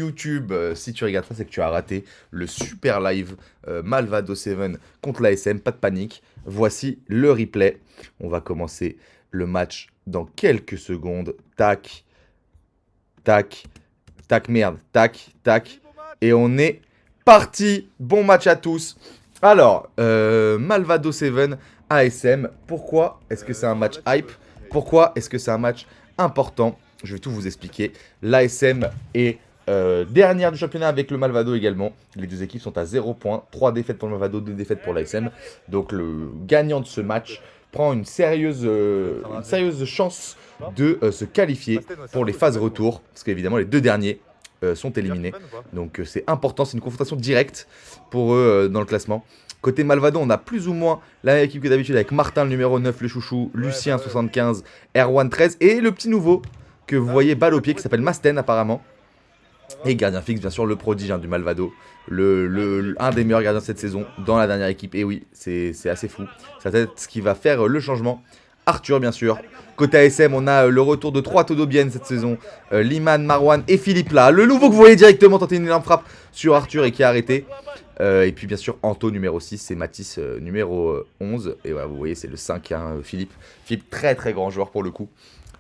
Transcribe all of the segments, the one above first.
YouTube, si tu regardes ça, c'est que tu as raté le super live Malvado 7 contre l'ASM. Pas de panique. Voici le replay. On va commencer le match dans quelques secondes. Tac, tac, tac, merde, tac, tac. Et on est parti. Bon match à tous. Alors, Malvado 7 ASM. Pourquoi est-ce que c'est un match hype? Pourquoi est-ce que c'est un match important? Je vais tout vous expliquer. L'ASM est dernière du championnat avec le Malvado également. Les deux équipes sont à 0 points. 3 défaites pour le Malvado, 2 défaites pour l'ASM. Donc le gagnant de ce match prend une sérieuse chance de se qualifier pour les phases retour. Parce qu'évidemment, les deux derniers sont éliminés. Donc c'est important, c'est une confrontation directe pour eux dans le classement. Côté Malvado, on a plus ou moins la même équipe que d'habitude avec Martin le numéro 9, le chouchou, Lucien 75, Erwan 13 et le petit nouveau que vous voyez balle au pied qui s'appelle Masten apparemment. Et gardien fixe bien sûr le prodige du Malvado, un des meilleurs gardiens de cette saison dans la dernière équipe. Et oui, c'est assez fou. Ça va être ce qui va faire le changement. Arthur bien sûr. Côté ASM, on a le retour de 3 Todobiennes cette saison. Liman, Marwan et Philippe là. Le nouveau que vous voyez directement tenter une énorme frappe sur Arthur et qui a arrêté. Et puis bien sûr Anto numéro 6, c'est Mathis numéro 11. Et voilà, vous voyez c'est le 5, hein, Philippe. Philippe très très grand joueur pour le coup.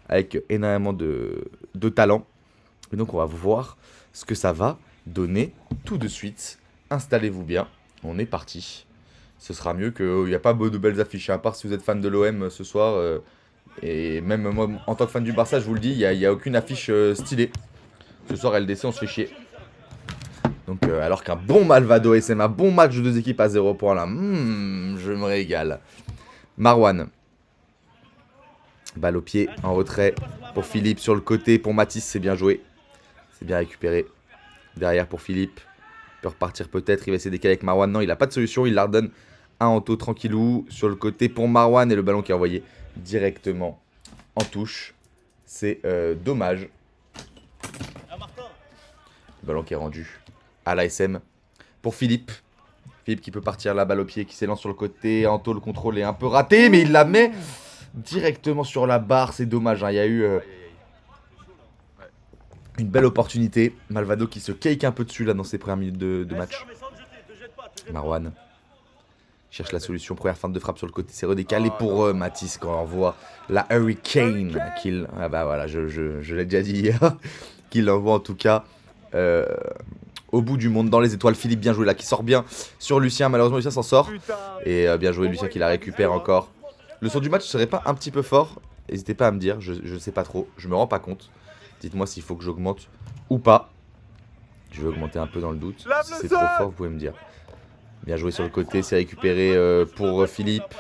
Avec énormément de talent. Et donc on va voir ce que ça va donner tout de suite. Installez-vous bien, on est parti. Ce sera mieux qu'il n'y a pas de belles affiches, hein, à part si vous êtes fan de l'OM ce soir. Et même moi, en tant que fan du Barça, je vous le dis, il n'y a aucune affiche stylée. Ce soir, LDC, on se fait chier. Donc, alors qu'un bon Malvado SM, un bon match de deux équipes à 0 points là, je me régale. Marwan. Balle au pied, en retrait pour Philippe sur le côté. Pour Mathis, c'est bien joué. C'est bien récupéré. Derrière pour Philippe. Il peut repartir peut-être. Il va essayer de décaler avec Marwan. Non, il n'a pas de solution. Il la redonne à Anto tranquillou. Sur le côté pour Marwan. Et le ballon qui est envoyé directement en touche. C'est dommage. Le ballon qui est rendu à l'ASM pour Philippe. Philippe qui peut partir la balle au pied. Qui s'élance sur le côté. Anto, le contrôle est un peu raté. Mais il la met directement sur la barre. C'est dommage. Hein. Il y a eu une belle opportunité. Malvado qui se cake un peu dessus là dans ses premières minutes de match. Marwan cherche la solution. Première feinte de frappe sur le côté. C'est redécalé pour Mathis quand on voit la Hurricane kill. Ah bah voilà, je l'ai déjà dit hier. Qu'il envoie en tout cas au bout du monde dans les étoiles. Philippe bien joué là qui sort bien sur Lucien. Malheureusement Lucien s'en sort. Et bien joué Lucien qui la récupère encore. Le son du match serait pas un petit peu fort? N'hésitez pas à me dire, je ne sais pas trop. Je me rends pas compte. Dites-moi s'il faut que j'augmente ou pas. Je vais augmenter un peu dans le doute. Si c'est trop fort, vous pouvez me dire. Bien joué sur le côté, c'est récupéré pour Philippe.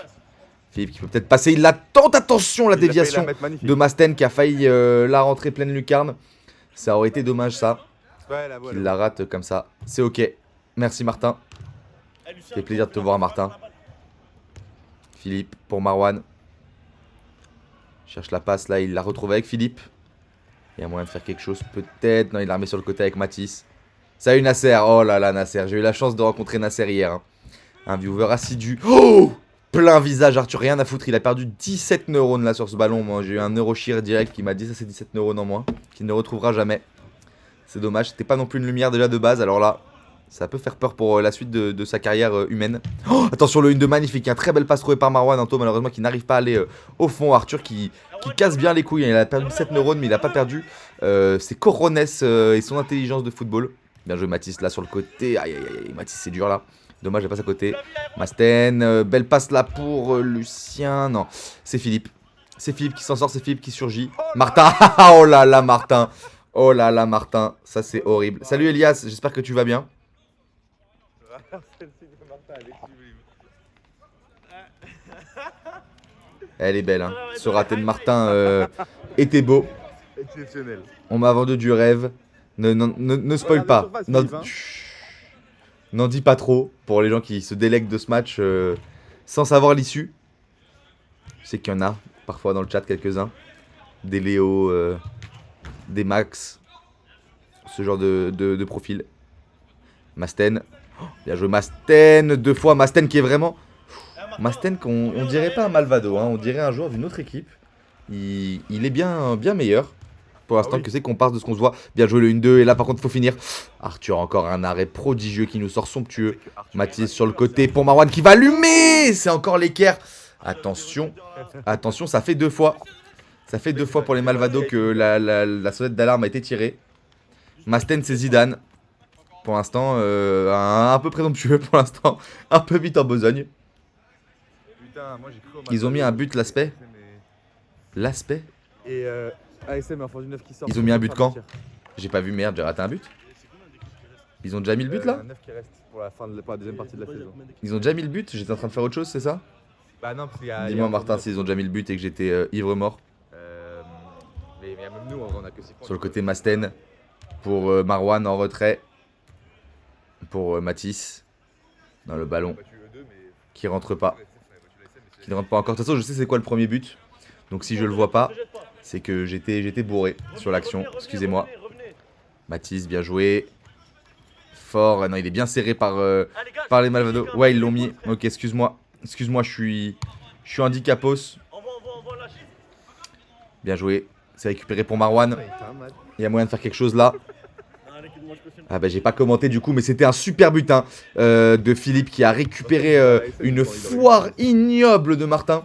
Philippe qui peut peut-être passer. Il l'attend. Attention, la déviation de Masten qui a failli la rentrer pleine lucarne. Ça aurait été dommage ça. Qu'il la rate comme ça. C'est ok. Merci Martin. Ça fait plaisir de te voir Martin. Philippe pour Marwan. Cherche la passe là, il la retrouve avec Philippe. Il y a moyen de faire quelque chose peut-être. Non, il la remet sur le côté avec Mathis. Salut Nasser. Oh là là Nasser. J'ai eu la chance de rencontrer Nasser hier. Hein. Un viewer assidu. Oh, plein visage Arthur. Rien à foutre. Il a perdu 17 neurones là sur ce ballon. Moi j'ai eu un neurochir direct qui m'a dit ça c'est 17 neurones en moins. Qu'il ne retrouvera jamais. C'est dommage. C'était pas non plus une lumière déjà de base. Alors là, ça peut faire peur pour la suite de sa carrière humaine. Oh, attention le 1 de magnifique. Un très belle passe trouvée par Marwan. Anto malheureusement qui n'arrive pas à aller au fond. Arthur qui casse bien les couilles. Il a perdu 7 neurones mais il a pas perdu ses coronets et son intelligence de football. Bien joué Mathis là sur le côté. Aïe aïe aïe. Mathis c'est dur là. Dommage elle passe à côté. Masten. Belle passe là pour Lucien. Non c'est Philippe. C'est Philippe qui s'en sort. C'est Philippe qui surgit. Martin. Oh là là Martin. Oh là là Martin. Ça c'est horrible. Salut Elias. J'espère que tu vas bien. Elle est belle hein. Ce raté de Martin était beau. Exceptionnel. On m'a vendu du rêve. Ne spoil pas. N'en dis pas trop pour les gens qui se délèguent de ce match sans savoir l'issue. Je sais qu'il y en a parfois dans le chat quelques-uns. Des Léo, des Max. Ce genre de profil. Masten. Oh, bien joué Masten. 2 fois Masten qui est vraiment... Masten qu'on dirait pas un Malvado. Hein, on dirait un joueur d'une autre équipe. Il est bien meilleur. pour l'instant que c'est qu'on passe de ce qu'on se voit. Bien joué le 1-2 et là par contre il faut finir. Arthur encore un arrêt prodigieux qui nous sort somptueux. Mathis sur le côté pour Marwan qui va allumer. C'est encore l'équerre. Attention, attention, ça fait 2 fois. Ça fait 2 fois pour les Malvado que la sonnette d'alarme a été tirée. Masten c'est Zidane. Pour l'instant, un peu présomptueux pour l'instant. Un peu vite en besogne. Ils ont mis un but l'aspect. L'aspect. Et ASM Enfant du 9 qui sort. Ils ont mis un but quand? J'ai pas vu, merde, j'ai raté un but. Ils ont déjà mis le but là? 9 qui reste pour la deuxième partie de la saison. Ils ont déjà mis le but? J'étais en train de faire autre chose, c'est ça? Bah non, parce qu'il y a. Dis-moi Martin s'ils ont déjà mis le but et que j'étais ivre mort. Mais même nous, on a que 6 points. Sur le côté Masten. Pour Marwan en retrait. Pour Mathis. Dans le ballon. Qui rentre pas. Qui ne rentre pas encore. De toute façon, je sais c'est quoi le premier but. Donc si je le vois pas, c'est que j'étais bourré sur l'action. Excusez-moi. Mathis, bien joué. Fort. Ah non, il est bien serré par les Malvado. Ouais, ils l'ont mis. Ok, excuse-moi. Excuse-moi, je suis handicapos. Bien joué. C'est récupéré pour Marwan. Il y a moyen de faire quelque chose là. Ah bah j'ai pas commenté du coup, mais c'était un super but hein, de Philippe qui a récupéré une foire ignoble de Martin.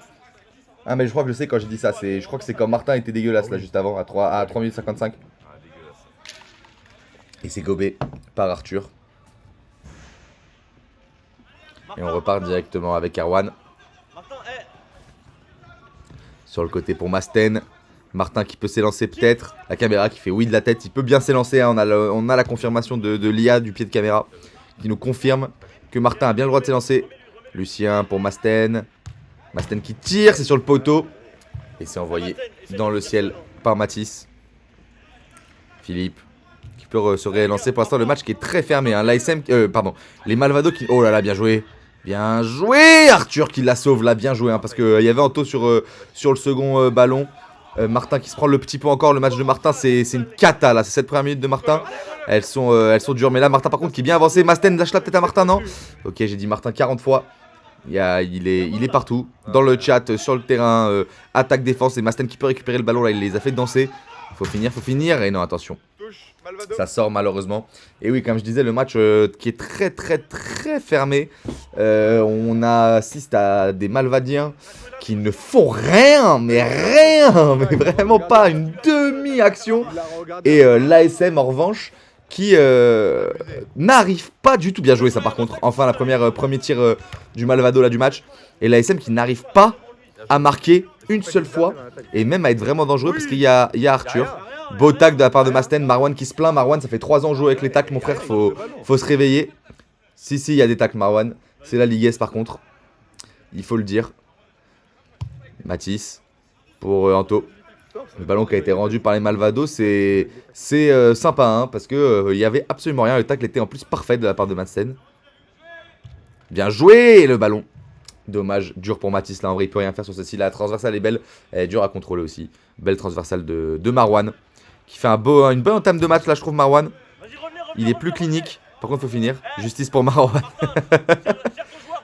Ah mais je crois que je sais quand j'ai dit ça, je crois que c'est quand Martin était dégueulasse là juste avant, à 3 minutes 55. Et c'est gobé par Arthur. Et on repart directement avec Erwan. Sur le côté pour Masten. Martin qui peut s'élancer peut-être. La caméra qui fait oui de la tête. Il peut bien s'élancer. Hein. On a la confirmation de l'IA du pied de caméra. Qui nous confirme que Martin a bien le droit de s'élancer. Lucien pour Masten. Masten qui tire. C'est sur le poteau. Et c'est envoyé dans le ciel par Mathis. Philippe qui peut se réélancer. Pour l'instant le match qui est très fermé. Hein. L'ASM, pardon. Les Malvado qui... Oh là là, bien joué. Bien joué. Arthur qui la sauve là. Bien joué. Hein, parce qu'il y avait Anto sur le second ballon. Martin qui se prend le petit pot encore. Le match de Martin c'est une cata là. C'est cette première minute de Martin. Elles sont dures. Mais là Martin par contre qui est bien avancé. Masten lâche la tête à Martin, non? Ok, j'ai dit Martin 40 fois. Il est partout. Dans le chat, sur le terrain. Attaque, défense. Et Masten qui peut récupérer le ballon là. Il les a fait danser. Faut finir. Et non, attention. Ça sort malheureusement. Et oui, comme je disais, le match qui est très fermé. On assiste à des Malvadiens qui ne font rien, mais vraiment pas une demi-action. Et l'ASM en revanche, qui n'arrive pas du tout. Bien joué ça par contre. Enfin, premier tir du Malvado là du match. Et l'ASM qui n'arrive pas à marquer une seule fois. Et même à être vraiment dangereux parce qu'il y a Arthur. Beau tac de la part de Masten. Marwan qui se plaint. Marwan, ça fait 3 ans jouer avec les tacles, mon frère. Faut se réveiller. Si, il y a des tacles, Marwan. C'est la Ligue S par contre. Il faut le dire. Mathis pour Anto. Le ballon qui a été rendu par les Malvado, c'est sympa hein, parce que il y avait absolument rien. Le tacle était en plus parfait de la part de Masten. Bien joué le ballon. Dommage, dur pour Mathis là. En vrai, il peut rien faire sur ceci. La transversale est belle. Elle est dure à contrôler aussi. Belle transversale de Marwan. Qui fait une bonne entame de match là, je trouve, Marwan. Il est plus clinique. Par contre, faut finir. Justice pour Marwan.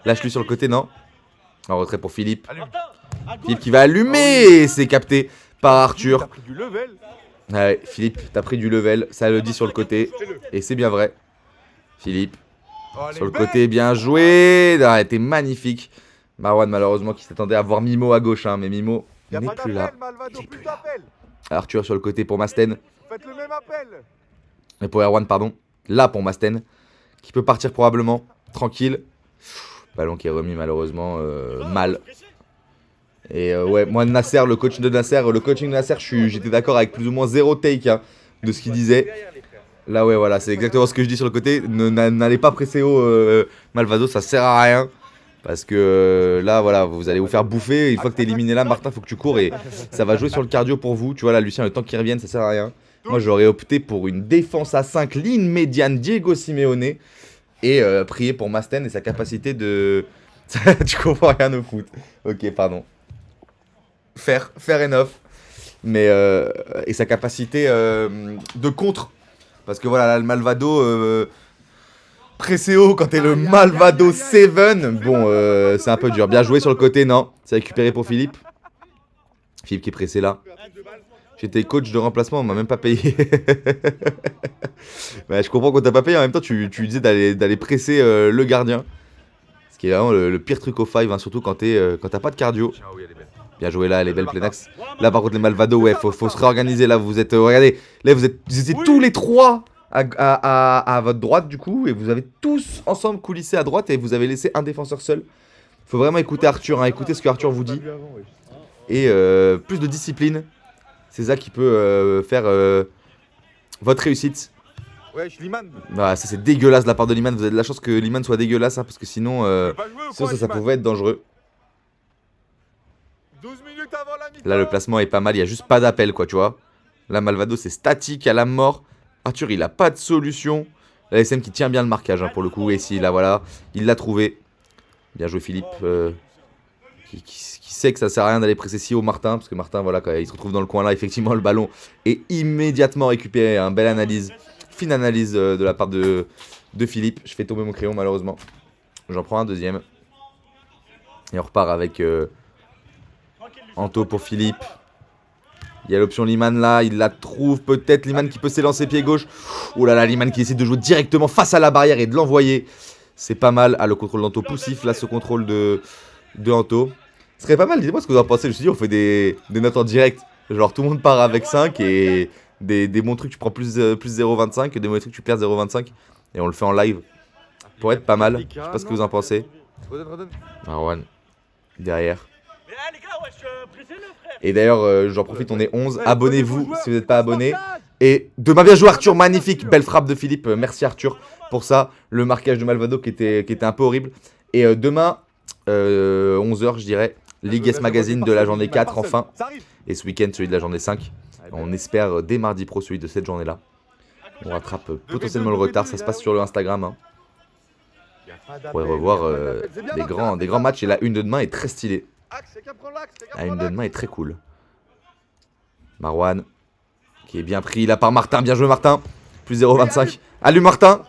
Lâche-lui sur le côté, non. En retrait pour Philippe. Philippe qui va allumer. C'est capté par Arthur. Ouais, Philippe, t'as pris du level. Ça le dit sur le côté. Et c'est bien vrai. Philippe. Sur le côté, bien joué. Ah, t'es magnifique. Marwan, malheureusement, qui s'attendait à voir Mimo à gauche. Hein, mais Mimo n'est plus là. Arthur sur le côté pour Masten. Faites le même appel. Et pour Erwan, pardon. Là pour Masten. Qui peut partir probablement. Tranquille. Ballon qui est remis malheureusement mal. Et ouais, moi Nasser, le coaching de Nasser, j'étais d'accord avec plus ou moins 0 take hein, de ce qu'il disait. Là ouais voilà, c'est exactement ce que je dis sur le côté. N'allez pas presser haut Malvado, ça sert à rien. Parce que là voilà, vous allez vous faire bouffer. Une fois que t'es éliminé là, Martin, faut que tu cours et ça va jouer sur le cardio pour vous. Tu vois là, Lucien, le temps qu'il revienne, ça sert à rien. Moi j'aurais opté pour une défense à 5, ligne médiane, Diego Simeone. Et prier pour Masten et sa capacité de... Tu comprends rien au foot. Ok, pardon. Fair enough. Mais et sa capacité de contre. Parce que voilà, là, le Malvado... pressé haut quand t'es le Malvado 7. Bon, c'est un peu dur. Bien joué sur le côté, non. C'est récupéré pour Philippe. Philippe qui est pressé là. J'étais coach de remplacement, on m'a même pas payé. Bah, je comprends qu'on t'a pas payé, en même temps tu disais d'aller presser le gardien. Ce qui est vraiment le pire truc au 5, hein, surtout quand t'as pas de cardio. Tiens, oui, elle est belle. Bien joué là, elle est belle Plenax. Là par contre les Malvado, ouais, faut se réorganiser là, vous êtes, regardez, là vous étiez tous les trois à votre droite du coup, et vous avez tous ensemble coulissé à droite et vous avez laissé un défenseur seul. Faut vraiment écouter Arthur, hein, écoutez ce que Arthur vous dit. Et plus de discipline, c'est ça qui peut faire votre réussite. Ouais, je suis Liman. Bah, ça c'est dégueulasse de la part de Liman, vous avez de la chance que Liman soit dégueulasse, hein, parce que sinon, Tu veux pas jouer ou quoi, ça Liman pouvait être dangereux. 12 minutes avant la mi-temps. Là le placement est pas mal, il y a juste pas d'appel quoi, tu vois. Là Malvado c'est statique à la mort. Arthur il a pas de solution. La SM qui tient bien le marquage hein, pour le coup. Et si là voilà, il l'a trouvé. Bien joué Philippe. Qui sait que ça sert à rien d'aller presser si haut Martin. Parce que Martin voilà, quand il se retrouve dans le coin là, effectivement le ballon est immédiatement récupéré. Hein, belle analyse, fine analyse de la part de Philippe. Je fais tomber mon crayon malheureusement. J'en prends un deuxième. Et on repart avec Anto pour Philippe. Il y a l'option Liman là, il la trouve peut-être. Liman qui peut s'élancer pied gauche. Oh là là, Liman qui essaie de jouer directement face à la barrière et de l'envoyer. C'est pas mal. Ah, le contrôle d'Anto poussif là, ce contrôle de Anto. Ce serait pas mal, dites-moi ce que vous en pensez. Je me suis dit, on fait des notes en direct. Genre tout le monde part avec 5 et des bons trucs, tu prends plus 0,25 et des mauvais trucs, tu perds 0,25. Et on le fait en live. Pour être pas mal. Je sais pas ce que vous en pensez. Redonne. Marwan, derrière. Et d'ailleurs, j'en profite, on est 11. Abonnez-vous si vous n'êtes pas abonné. Et demain, bien joué Arthur, magnifique. Belle frappe de Philippe. Merci Arthur pour ça. Le marquage de Malvado qui était un peu horrible. Et demain, 11h, je dirais, Ligue S Magazine de la journée 4 enfin. Et ce week-end, celui de la journée 5. On espère dès mardi pro celui de cette journée-là. On rattrape potentiellement le retard. Ça se passe sur le Instagram. Hein. On pourrait revoir des grands matchs. Et la une de demain est très stylée. La une de demain est très cool. Marwan, qui est bien pris là par Martin. Bien joué Martin. Plus 0,25. Allume Martin.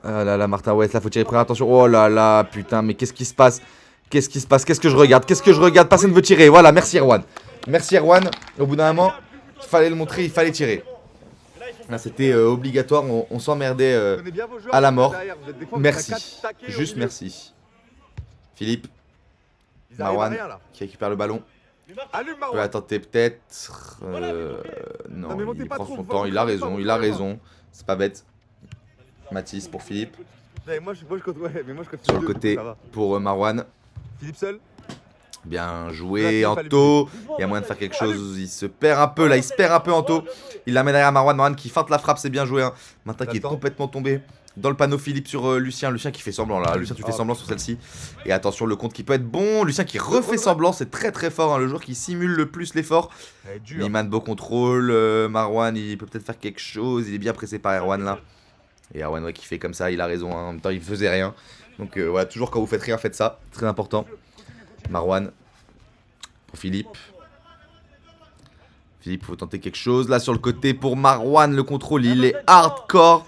Ah là là Martin, ouais, là faut tirer près, attention. Oh là là, putain, mais qu'est-ce qui se passe? Qu'est-ce que je regarde? Personne ne veut tirer. Voilà, merci Erwan. Merci Erwan. Au bout d'un moment, il fallait le montrer, il fallait tirer. Là c'était obligatoire, on s'emmerdait à la mort. Merci. Juste merci. Philippe. Marwan qui récupère le ballon. Peut attendre peut-être. Non, il prend son temps, il a raison. C'est pas bête. Mathis pour Philippe. Sur le côté pour Marwan. Philippe seul. Bien joué Anto. Il y a moyen de faire quelque chose. Il se perd un peu là, il se perd un peu Anto. Il l'amène derrière Marwan. Marwan qui feinte la frappe, c'est bien joué. Hein. Martin qui est complètement tombé. Dans le panneau Philippe sur Lucien. Lucien qui fait semblant là. Lucien, tu fais semblant sur celle-ci. Et attention, le compte qui peut être bon. Lucien qui refait semblant. C'est très très fort. Hein, le joueur qui simule le plus l'effort. Liman, beau contrôle. Marwan, il peut peut-être faire quelque chose. Il est bien pressé par Erwan là. Et Erwan, ouais, qui fait comme ça. Il a raison. Hein. En même temps, il faisait rien. Donc, voilà, toujours quand vous faites rien, faites ça. Très important. Marwan. Pour Philippe. Philippe, faut tenter quelque chose. Là, sur le côté pour Marwan. Le contrôle, il est hardcore.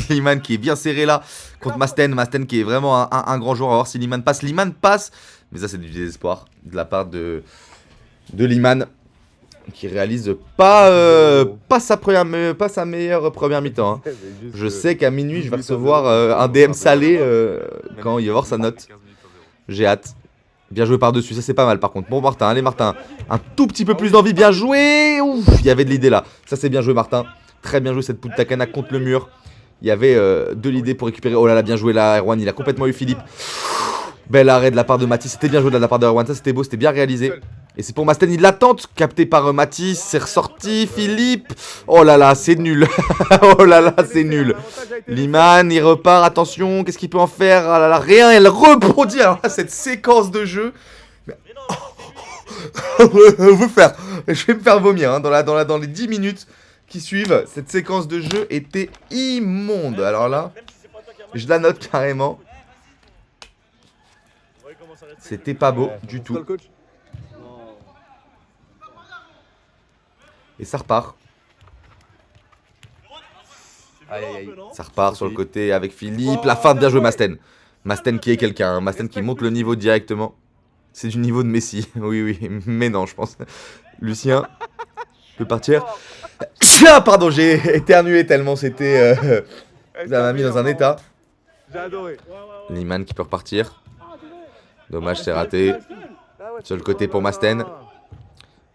Liman qui est bien serré là contre Masten. Masten qui est vraiment un grand joueur. On va voir si Liman passe. Liman passe. Mais ça, c'est du désespoir de la part de Liman. Qui réalise pas sa meilleure première mi-temps. Hein. Je sais qu'à minuit, je vais recevoir un DM salé quand il va voir sa note. J'ai hâte. Bien joué par-dessus. Ça, c'est pas mal par contre. Bon, Martin. Allez, Martin. Un tout petit peu plus d'envie. Bien joué. Ouf, il y avait de l'idée là. Ça, c'est bien joué, Martin. Très bien joué cette poule Takana contre le mur. Il y avait de l'idée pour récupérer. Oh là là, bien joué là, Erwan. Il a complètement eu Philippe. Bel arrêt de la part de Mathis. C'était bien joué de la part de Erwan. Ça, c'était beau. C'était bien réalisé. Et c'est pour Masten. Il l'attente. Capté par Mathis. C'est ressorti. Philippe. Oh là là, c'est nul. Oh là là, c'est nul. Liman, il repart. Attention. Qu'est-ce qu'il peut en faire? Oh là là, rien. Elle rebondit. Alors là, cette séquence de jeu. Je vais me faire vomir hein, dans les 10 minutes qui suivent. Cette séquence de jeu était immonde. Alors là, je la note carrément. C'était pas beau du tout. Et ça repart. Aïe aïe aïe. Ça repart sur le côté avec Philippe. La fin, bien joué Masten. Masten qui est quelqu'un. Hein. Masten qui monte le niveau directement. C'est du niveau de Messi. Oui, oui. Mais non, je pense. Lucien. peut partir. Ah, pardon, j'ai éternué tellement c'était... ça m'a mis dans un état. J'ai adoré. Liman qui peut repartir. Dommage, c'est raté. Sur le côté pour Masten.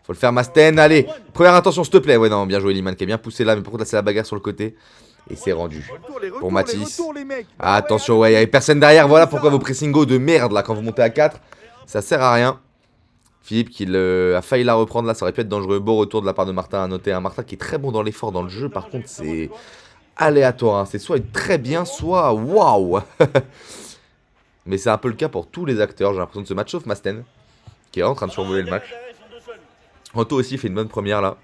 Faut le faire, Masten. Allez, première intention, s'il te plaît. Ouais, non, bien joué, Liman qui est bien poussé là. Mais par contre, là, c'est la bagarre sur le côté. Et c'est rendu. Pour Mathis. Attention, ouais, il n'y avait personne derrière. Voilà pourquoi vos pressingos de merde là quand vous montez à 4. Ça sert à rien. Philippe qui a failli la reprendre là. Ça aurait pu être dangereux. Beau retour de la part de Martin à noter. Martin qui est très bon dans l'effort dans le jeu. Par contre, c'est aléatoire. Hein. C'est soit très bien, soit waouh. Mais c'est un peu le cas pour tous les acteurs. J'ai l'impression de ce match, sauf Masten qui est en train de survoler le match. Anto aussi fait une bonne première là.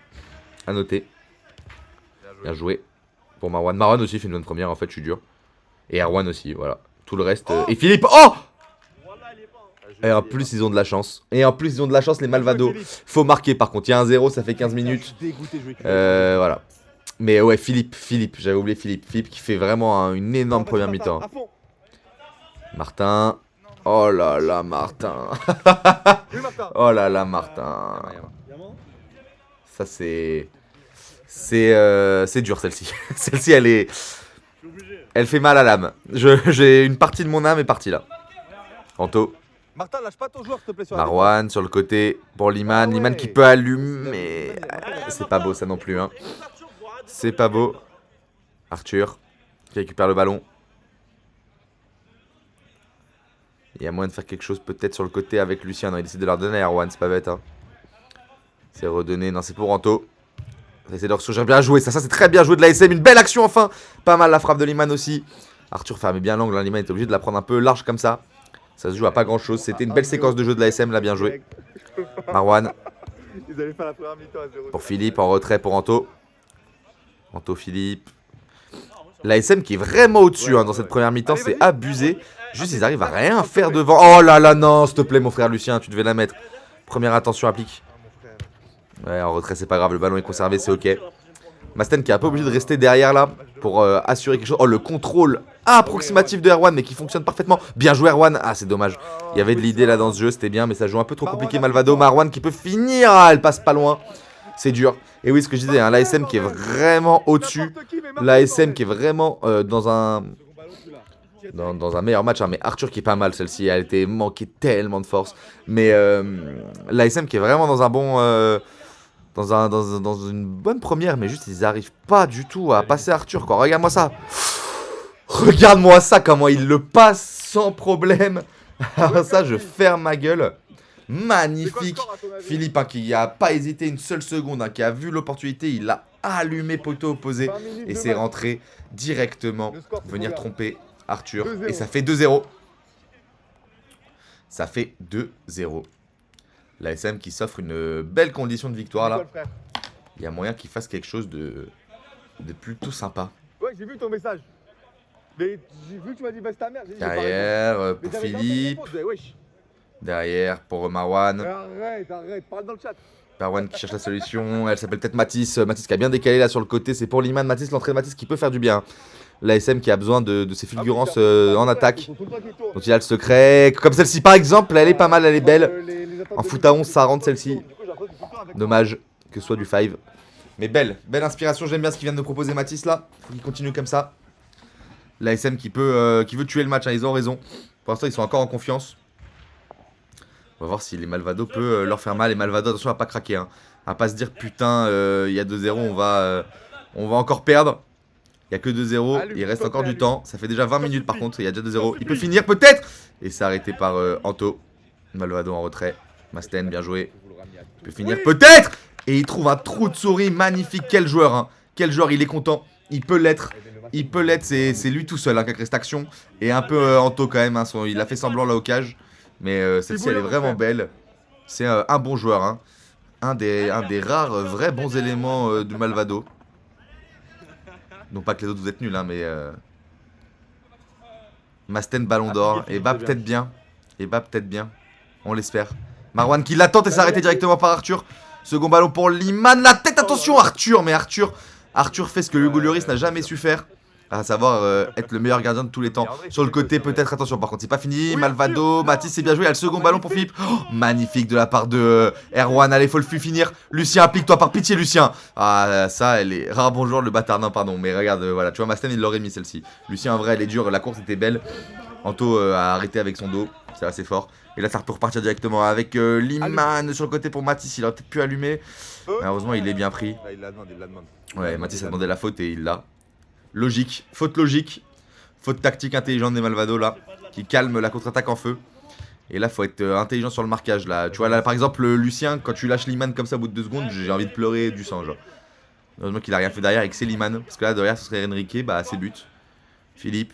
À noter. Bien joué. Pour Marwan. Marwan aussi fait une bonne première, en fait, je suis dur. Et Erwan aussi, voilà. Tout le reste. Et Philippe. Oh! Et en plus, ils ont de la chance. Et en plus, ils ont de la chance, les Malvado. Faut marquer, par contre. Il y a un 0, ça fait 15 minutes. Voilà. Mais ouais, Philippe. J'avais oublié Philippe. Philippe qui fait vraiment une énorme première mi-temps. Martin. Oh là là, Martin. Oh là là, Martin. Ça, c'est... C'est dur celle-ci. Celle-ci, elle fait mal à l'âme. J'ai une partie de mon âme est partie là. Anto. Martin, lâche pas ton joueur, s'il te plaît. Sur Marwan sur le côté pour Liman. Liman qui peut allumer. C'est pas beau ça non plus. Hein. C'est pas beau. Arthur qui récupère le ballon. Il y a moyen de faire quelque chose peut-être sur le côté avec Lucien. Non, il décide de leur donner à Erwan. C'est pas bête. Hein. C'est redonné. Non, c'est pour Anto. C'est de ressurgir, bien joué, ça c'est très bien joué de la SM, une belle action enfin. Pas mal la frappe de Liman aussi. Arthur fermait bien l'angle, hein. Liman était obligé de la prendre un peu large comme ça. Ça se joue à pas grand chose, c'était une belle séquence de jeu de la SM là, bien joué. Marwan. Pour Philippe, en retrait pour Anto. Anto, Philippe. La SM qui est vraiment au-dessus hein, dans cette première mi-temps, c'est abusé. Juste ils arrivent à rien faire devant. Oh là là non, s'il te plaît mon frère Lucien, tu devais la mettre. Première attention applique. Ouais, en retrait, c'est pas grave, le ballon est conservé, c'est ok. Masten qui est un peu obligé de rester derrière là pour assurer quelque chose. Oh, le contrôle approximatif de Erwan, mais qui fonctionne parfaitement. Bien joué, Erwan. Ah, c'est dommage. Il y avait de l'idée là dans ce jeu, c'était bien, mais ça joue un peu trop compliqué. Malvado, Marwan qui peut finir. Ah, elle passe pas loin. C'est dur. Et oui, ce que je disais, hein, l'ASM qui est vraiment au-dessus. L'ASM qui est vraiment dans un meilleur match, hein, mais Arthur qui est pas mal celle-ci, elle était manquée tellement de force. Mais l'ASM qui est vraiment dans un bon. Dans une bonne première, mais juste ils arrivent pas du tout à passer Arthur quoi. Regarde-moi ça. Regarde-moi ça, comment il le passe sans problème. Alors ça, je ferme ma gueule. Magnifique. Philippe hein, qui a pas hésité une seule seconde, hein, qui a vu l'opportunité, il a allumé poteau opposé et c'est rentré directement venir tromper Arthur. Et ça fait 2-0. Ça fait 2-0. La SM qui s'offre une belle condition de victoire là. Il y a moyen qu'il fasse quelque chose de plutôt sympa. Ouais, j'ai vu ton message. Mais j'ai vu que tu m'as dit baisse ta mère. Derrière pour Philippe. Derrière pour Marwan. Arrête, parle dans le chat. Marwan qui cherche la solution. Elle s'appelle peut-être Mathis. Mathis qui a bien décalé là sur le côté. C'est pour Liman. Mathis, l'entrée de Mathis qui peut faire du bien. La SM qui a besoin de ses fulgurances en attaque. Donc il a le secret. Comme celle-ci par exemple. Elle est pas mal, elle est belle. En foot à 11, ça rentre celle-ci. Dommage que ce soit du 5. Mais belle inspiration. J'aime bien ce qu'il vient de nous proposer Mathis là. Faut qu'il continue comme ça. La SM qui veut tuer le match. Hein, ils ont raison. Pour l'instant, ils sont encore en confiance. On va voir si les Malvado peut leur faire mal. Les Malvado, attention à pas craquer. Hein. À pas se dire putain, il y a 2-0, on va encore perdre. Il n'y a que 2-0. Il reste encore du temps. Ça fait déjà 20 minutes par contre. Il y a déjà 2-0. Il peut finir peut-être. Et c'est arrêté par Anto. Malvado en retrait. Masten, bien joué. Il peut finir peut-être. Et il trouve un trou de souris magnifique. Quel joueur. Hein. Quel joueur. Il est content. Il peut l'être. Il peut l'être. C'est lui tout seul hein, qui a créé cette action. Et un peu Anto quand même. Hein, il a fait semblant là au cage. Mais celle-ci elle est vraiment belle. C'est un bon joueur. Hein. Un des rares vrais bons éléments du Malvado. Non pas que les autres vous êtes nuls, hein, mais Masten ballon d'or. Et bah peut-être bien. On l'espère. Marwan qui l'attend et s'est arrêté directement par Arthur. Second ballon pour Liman. La tête, attention Arthur. Mais Arthur fait ce que Hugo Lloris n'a jamais su faire. à savoir être le meilleur gardien de tous les temps. Sur le côté, peut-être, attention, par contre, c'est pas fini. Malvado, Mathis, c'est bien joué. Il y a le second ballon pour Philippe. Oh, magnifique de la part de Erwan. Allez, faut le finir. Lucien, applique-toi par pitié, Lucien. Ah, ça, elle est rare. Bonjour, le bâtard. Non, pardon, mais regarde, voilà, tu vois, Masten, il l'aurait mis celle-ci. Lucien, en vrai, elle est dure. La course était belle. Anto a arrêté avec son dos. C'est assez fort. Et là, ça peut repartir directement avec Liman sur le côté pour Mathis. Il aurait peut-être pu allumer. Malheureusement, il est bien pris. Il la demande, il la demande. Ouais, Mathis a demandé la faute et il l'a. Logique, faute logique. Faute tactique intelligente des Malvado là. Qui calme la contre-attaque en feu. Et là, faut être intelligent sur le marquage là. Tu vois, là, par exemple, Lucien, quand tu lâches Liman comme ça au bout de 2 secondes, j'ai envie de pleurer du sang, genre. Heureusement qu'il a rien fait derrière et que c'est Liman. Parce que là, derrière, ce serait Enrique. Bah, c'est but. Philippe.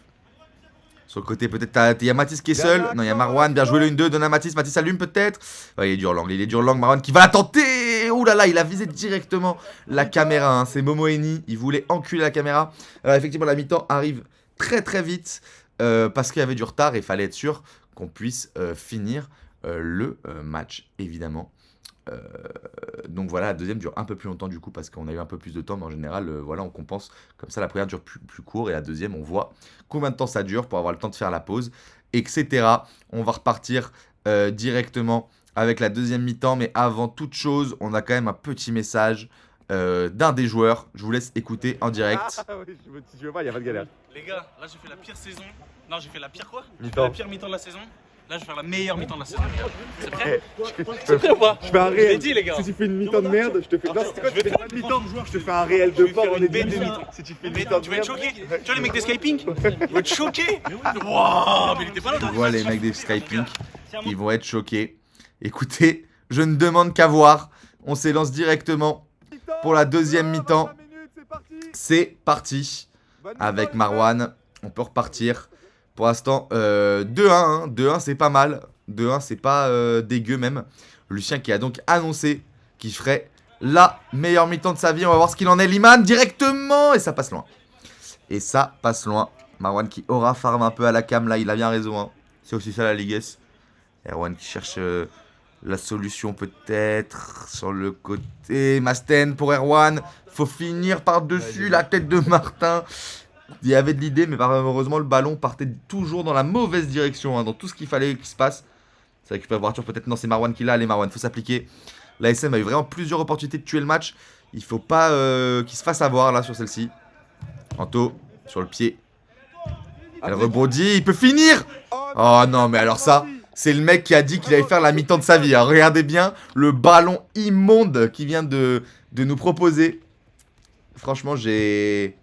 Sur le côté, peut-être, il y a Mathis qui est seul. Non, il y a Marwan. Bien joué le 1-2. Donne à Mathis. Mathis allume peut-être. Ouais, il est dur l'angle. Il est dur l'angle. Marwan qui va la tenter. Ouh là là, il a visé directement la caméra. Hein. C'est Momo Eni. Il voulait enculer la caméra. Alors, effectivement, la mi-temps arrive très très vite. Parce qu'il y avait du retard. Et il fallait être sûr qu'on puisse finir le match, évidemment. Donc voilà, la deuxième dure un peu plus longtemps du coup parce qu'on a eu un peu plus de temps, mais en général voilà, on compense comme ça. La première dure plus court et la deuxième on voit combien de temps ça dure pour avoir le temps de faire la pause, etc. On va repartir directement avec la deuxième mi-temps, mais avant toute chose on a quand même un petit message d'un des joueurs. Je vous laisse écouter en direct. Ah oui, si tu veux pas, il n'y a pas de galère. Les gars, là j'ai fait la pire saison. Non, j'ai fait la pire quoi? J'ai fait Mi-temps. la pire mi-temps de la saison. Là, je vais faire la meilleure mi-temps de la saison. C'est prêt? Je C'est prêt ou pas? fais un Je l'ai réel. dit, les gars. Si tu fais une mi-temps de merde, je te fais. Non, c'est quoi? Je Tu vais fais pas de mi-temps. Je te fais un réel de part. faire On une est baie de demi. mi-temps. Si tu fais une Mais mi-temps de tu vas être merde. choqué. Tu vois les mecs des Skyping? Ils vont être choqués. Waouh, mais il était pas là. Tu vois les mecs des Skypink, ils vont être choqués. Écoutez, je ne demande qu'à voir. On s'élance directement pour la deuxième mi-temps. C'est parti avec Marwan. On peut repartir. Pour l'instant, 2-1. Hein. 2-1, c'est pas mal. 2-1, c'est pas dégueu même. Lucien qui a donc annoncé qu'il ferait la meilleure mi-temps de sa vie. On va voir ce qu'il en est. Liman directement. Et ça passe loin. Et ça passe loin. Marwan qui aura farm un peu à la cam là. Il a bien raison. Hein. C'est aussi ça la Ligue S. Erwan qui cherche la solution peut-être sur le côté. Masten pour Erwan. Faut finir par-dessus la tête de Martin. Il y avait de l'idée, mais malheureusement, le ballon partait toujours dans la mauvaise direction, hein, dans tout ce qu'il fallait qu'il se passe. Ça récupère Arthur, peut-être. Non, c'est Marwan qui l'a. Allez, Marwan, faut s'appliquer. La SM a eu vraiment plusieurs opportunités de tuer le match. Il faut pas qu'il se fasse avoir là sur celle-ci. Anto, sur le pied. Elle rebondit, il peut finir. Oh non, mais alors ça, c'est le mec qui a dit qu'il allait faire la mi-temps de sa vie. Hein. Regardez bien le ballon immonde qu'il vient de nous proposer. Franchement, j'ai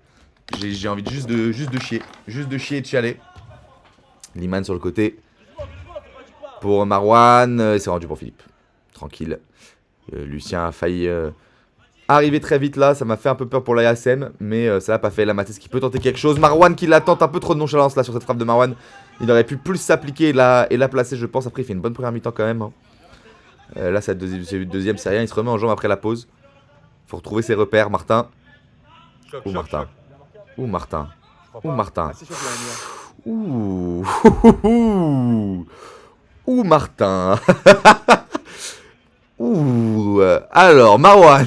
envie juste de chier. Juste de chier et de chialer. Liman sur le côté. Pour Marwan. C'est rendu pour Philippe. Tranquille. Lucien a failli arriver très vite là. Ça m'a fait un peu peur pour la ASM. Mais ça n'a pas fait. La Mathis qui peut tenter quelque chose. Marwan qui l'attend. Un peu trop de nonchalance là sur cette frappe de Marwan. Il aurait pu plus s'appliquer et la placer, je pense. Après, il fait une bonne première mi-temps quand même. Hein. Là, cette deuxième, c'est rien. Il se remet en jambe après la pause. Faut retrouver ses repères. Martin. Ou Martin. Ouh Martin. Ouh Martin. Ouh. Ouh Martin. Ouh. Alors Marwan.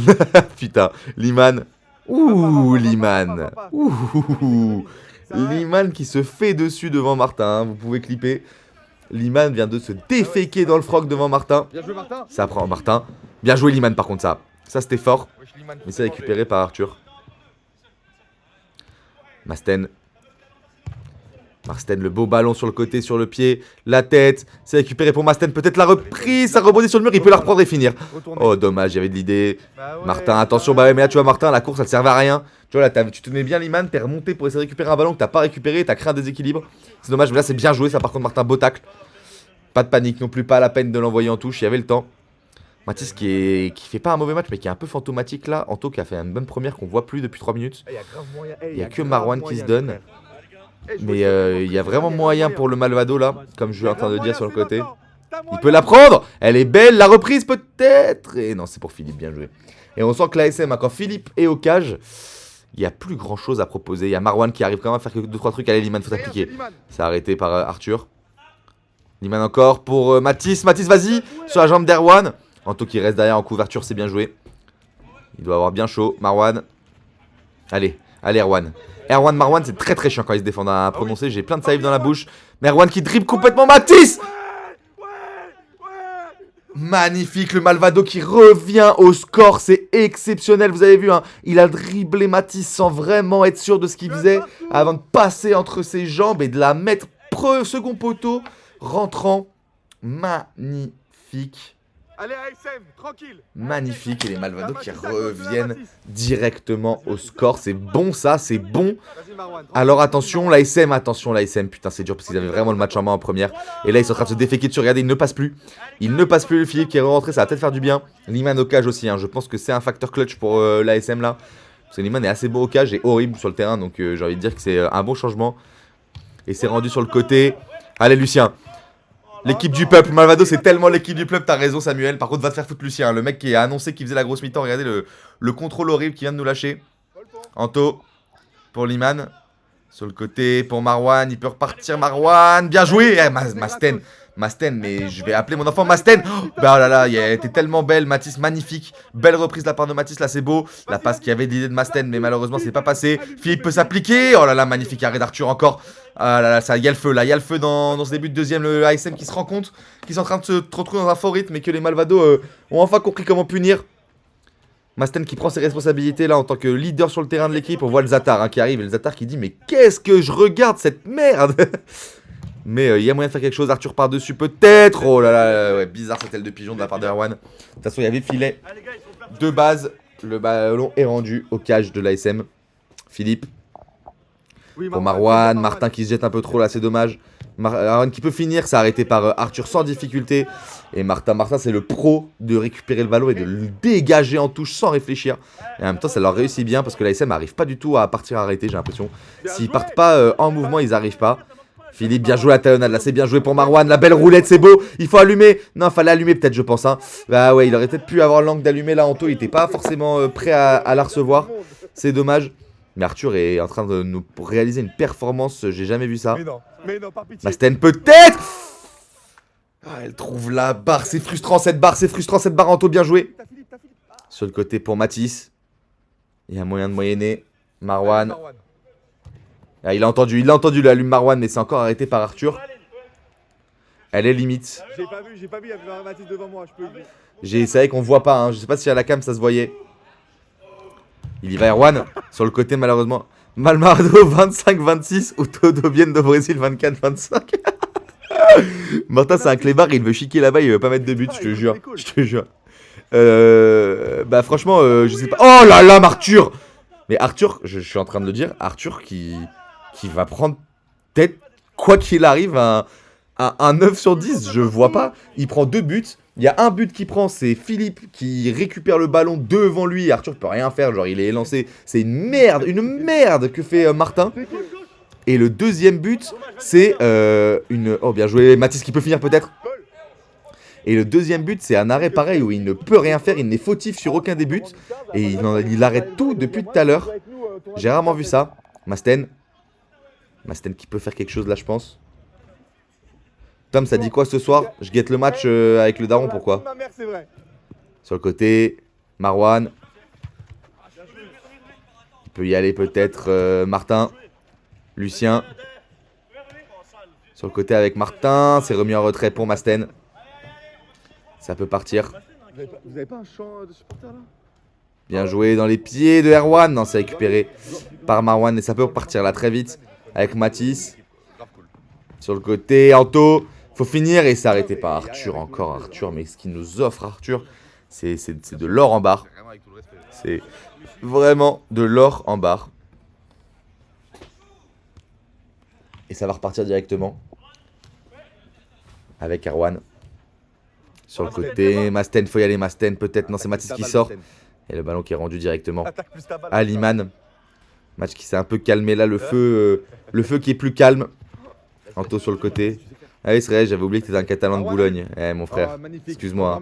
Putain. Liman. Ouh Liman. Ouh. Liman qui se fait dessus devant Martin. Hein. Vous pouvez clipper. Liman vient de se déféquer dans le froc devant Martin. Bien joué, Martin. Ça prend Martin. Bien joué Liman par contre ça. Ça c'était fort. Mais c'est récupéré par Arthur. Masten, le beau ballon sur le côté, sur le pied, la tête, c'est récupéré pour Masten, peut-être la reprise, ça rebondit sur le mur, il peut la reprendre et finir. Oh dommage, il y avait de l'idée. Martin, attention, bah ouais, mais là tu vois Martin, la course elle servait à rien. Tu vois là, tu tenais bien Liman, t'es remonté pour essayer de récupérer un ballon que t'as pas récupéré, t'as créé un déséquilibre. C'est dommage, mais là c'est bien joué ça par contre Martin, beau tacle. Pas de panique non plus, pas la peine de l'envoyer en touche, il y avait le temps. Mathis qui fait pas un mauvais match mais qui est un peu fantomatique là. Anto qui a fait une bonne première qu'on voit plus depuis 3 minutes. Il y a que Marwan qui se donne. Mais il y a vraiment moyen pour le Malvado là. Comme je suis en train de dire sur le côté. Il peut la prendre. Elle est belle. La reprise peut-être. Et non c'est pour Philippe, bien joué. Et on sent que l'ASM quand Philippe est au cage, il n'y a plus grand chose à proposer. Il y a Marwan qui arrive quand même à faire 2-3 trucs. Allez Liman, faut t'appliquer. C'est arrêté par Arthur. Liman encore pour Mathis. Mathis vas-y. Sur la jambe d'Erwan. Anto qui reste derrière en couverture, c'est bien joué. Il doit avoir bien chaud. Marwan. Allez. Allez, Erwan. Erwan, Marwan, c'est très très chiant quand ils se défendent à prononcer. J'ai plein de salive dans la bouche. Mais Erwan qui dribble complètement Matisse. Magnifique, le Malvado qui revient au score, c'est exceptionnel, vous avez vu, hein, il a dribblé Matisse sans vraiment être sûr de ce qu'il faisait, avant de passer entre ses jambes et de la mettre second poteau, rentrant, magnifique. Allez, ASM, tranquille. Magnifique, et les Malvado qui reviennent directement au score, c'est bon ça, c'est bon. Alors attention l'ASM, putain c'est dur parce qu'ils avaient vraiment le match en main en première. Et là ils sont en train de se déféquer dessus, regardez il ne passe plus. Il ne passe plus, le Philippe qui est rentré, ça va peut-être faire du bien. Liman au cage aussi, hein. Je pense que c'est un facteur clutch pour l'ASM là. Parce que Liman est assez beau au cage et horrible sur le terrain, donc j'ai envie de dire que c'est un bon changement. Et c'est rendu sur le côté. Allez Lucien. L'équipe du peuple, Malvado c'est tellement l'équipe du peuple, t'as raison Samuel. Par contre va te faire foutre Lucien, le mec qui a annoncé qu'il faisait la grosse mi-temps. Regardez le contrôle horrible qui vient de nous lâcher. Anto pour Liman. Sur le côté pour Marwan, il peut repartir Marwan. Bien joué Masten, mais je vais appeler mon enfant Masten. Oh, bah oh là là, elle était tellement belle, Matisse, magnifique. Belle reprise de la part de Matisse, là c'est beau. La passe qui avait l'idée de Masten, mais malheureusement c'est pas passé. Philippe peut s'appliquer. Oh là là, magnifique arrêt d'Arthur encore. Ah là là, il y a le feu là, il y a le feu dans ce début de deuxième. Le ASM qui se rend compte qu'ils sont en train de se retrouver dans un faux rythme et que les Malvado ont enfin compris comment punir. Masten qui prend ses responsabilités là en tant que leader sur le terrain de l'équipe. On voit le Zatar hein, qui arrive et le Zatar qui dit mais qu'est-ce que je regarde cette merde. Mais il y a moyen de faire quelque chose. Arthur par-dessus peut-être. Oh là là, ouais, bizarre cette aile de pigeon de la part de Erwan. De toute façon il y avait filet de base. Le ballon est rendu au cage de l'ASM. Philippe pour Marwan. Martin qui se jette un peu trop là, c'est dommage. Marwan qui peut finir, c'est arrêté par Arthur sans difficulté. Et Martin c'est le pro de récupérer le ballon et de le dégager en touche sans réfléchir. Et en même temps ça leur réussit bien parce que l'ASM n'arrive pas du tout à partir arrêté, j'ai l'impression. S'ils partent pas en mouvement, ils n'arrivent pas. Philippe, bien joué à talonnade, là c'est bien joué pour Marwan, la belle roulette, c'est beau, il faut allumer. Non, fallait allumer peut-être je pense hein. Bah ouais, il aurait peut-être pu avoir l'angle d'allumer là, Anto, il était pas forcément prêt à la recevoir. C'est dommage. Mais Arthur est en train de nous réaliser une performance, j'ai jamais vu ça. Mais non, par pitié. Masten peut-être. Ah, elle trouve la barre, c'est frustrant cette barre, Anto, bien joué. Sur le côté pour Matisse. Il y a moyen de moyenner. Marwan. Ah, il a entendu le allume Marwan, mais c'est encore arrêté par Arthur. Elle est limite. J'ai pas vu, il y avait Matisse devant moi, je peux. C'est vrai qu'on voit pas, hein. Je sais pas si à la cam ça se voyait. Il y va Erwan, sur le côté malheureusement. Malmardo 25-26 ou Todobienne de Brésil 24-25. Martin c'est un clébard, il veut chiquer là-bas, il veut pas mettre de but, je te jure. Bah franchement, je sais pas. Oh là là, Arthur. Mais Arthur, je suis en train de le dire, Arthur qui va prendre peut-être, quoi qu'il arrive, un 9 sur 10, je vois pas. Il prend 2 buts. Il y a un but qui prend, c'est Philippe qui récupère le ballon devant lui. Arthur peut rien faire, genre il est lancé. C'est une merde que fait Martin. Et le deuxième but, c'est Oh bien joué, Matisse qui peut finir peut-être. Et le deuxième but, c'est un arrêt pareil où il ne peut rien faire, il n'est fautif sur aucun des buts. Et il arrête tout depuis tout à l'heure. J'ai rarement vu ça. Masten qui peut faire quelque chose là, je pense. Tom, ça dit quoi ce soir? Je guette le match avec le daron, pourquoi? Sur le côté, Marwan. Il peut y aller peut-être Martin. Lucien. Sur le côté avec Martin. C'est remis en retrait pour Masten. Ça peut partir. Vous avez pas un champ de supporters là? Bien joué dans les pieds de Erwan. Non, c'est récupéré par Marwan. Et ça peut repartir là très vite. Avec Matisse. Sur le côté, Anto. Faut finir et s'arrêter par Arthur. Encore Arthur. Mais ce qu'il nous offre Arthur, c'est de l'or en barre. C'est vraiment de l'or en barre. Et ça va repartir directement. Avec Erwan. Sur le côté, Masten, faut y aller, Masten, peut-être. Non, c'est Matisse qui sort. Et le ballon qui est rendu directement à Liman. Match qui s'est un peu calmé là, le feu qui est plus calme. Anto sur le côté. Ah oui, c'est vrai, j'avais oublié que t'étais un Catalan de Boulogne. Eh, mon frère, excuse-moi.